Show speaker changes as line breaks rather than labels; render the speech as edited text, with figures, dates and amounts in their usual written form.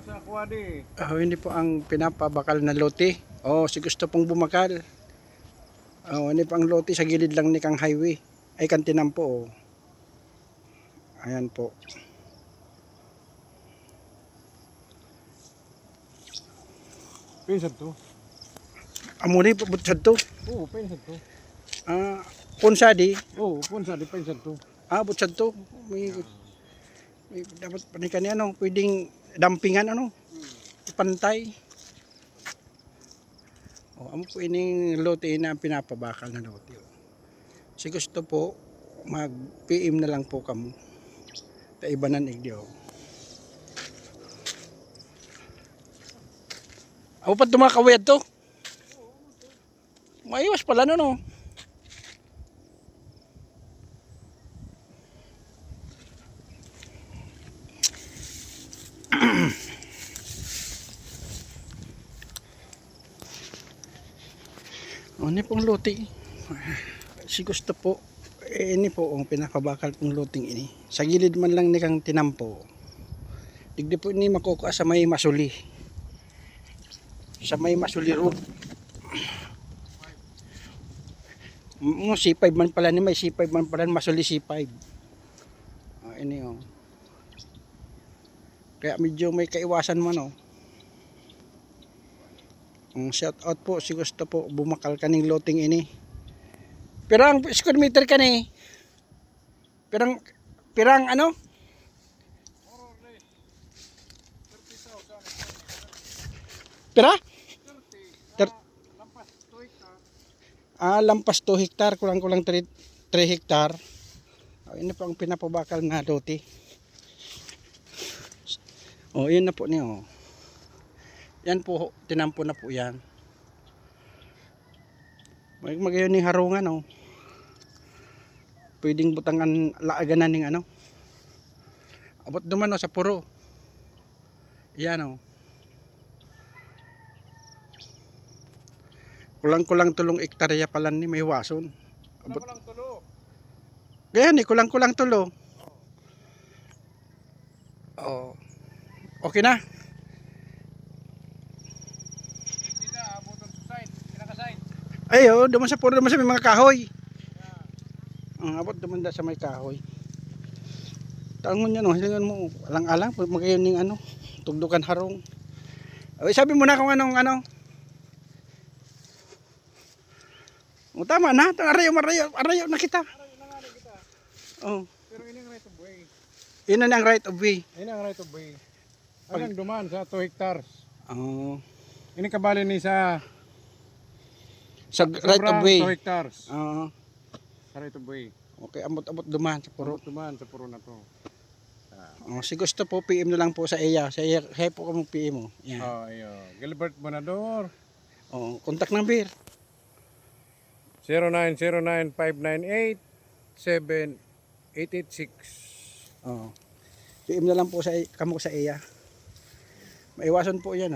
sa kwadi.
Hindi po ang pinapabakal na lote. Si gusto pong bumakal. Hindi po ang lote sa gilid lang ni Kang Highway. Ay kantinan po. Ayan po.
Pinsan to.
Amuni po butsad to.
Oo, pinsan to.
Punsadi.
Oo, punsa di pinsan to.
Butsad to. May dapat panikan yan, pwedeng dampingan, ipantay. Amo po ining lote na pinapabakal na lote. Si gusto po, mag-PM na lang po kamo. Taibanan igdiyo. Amo pa tumakawid to. Maiwas pala no. Ini pong lote. Si gusto po, ini po ang pinapabakal pong loting ini. Sa gilid man lang ni Kang tinampo. Digdi po ini makukuha sa may masuli. Sa may masuli road. C5 man pala ni may C5 man pala masuli C5. Ini Kaya medyo may kaiwasan man shout out po si gusto po bumakal kaning loting ini. Pirang square meter ka ni? Pirang ano? Pira? Lampas 2 hektar, kulang-kulang 3 hektar. Ini po ang pinapabakal na lote. Yun na po niyo. Yan po, tinampo na po yan. Magayon ng harungan pwedeng butangan laagan na ning abot duman sa puro. Yan kulang-kulang 3 hektarya pala ni may wason.
Kulang tulo.
Ganyan kulang-kulang 3. Okay na. Duman sa puro, duman sa may mga kahoy. Abot duman sa may kahoy. Tangon yan hilingan mo. Alang-alang, magayon ning tugdukan harong. Sabi mo na kung anong tama na, arayo na kita.
Pero ini ang right of way.
Ina ang right of way.
Ini ang right of way. Alang duman sa 2 hectares. Ini kabali ni sa
right of way.
2 hectares. Sa right of way.
Okay, abot duman sa puro.
Duman sa puro na to.
Si gusto po PM na lang po sa iya. Sa iya po ka PM mo. Yan.
Gilbert Bonador.
Contact number
0909-598-7886.
PM na lang po sa kamo sa iya. Maiwasan po yan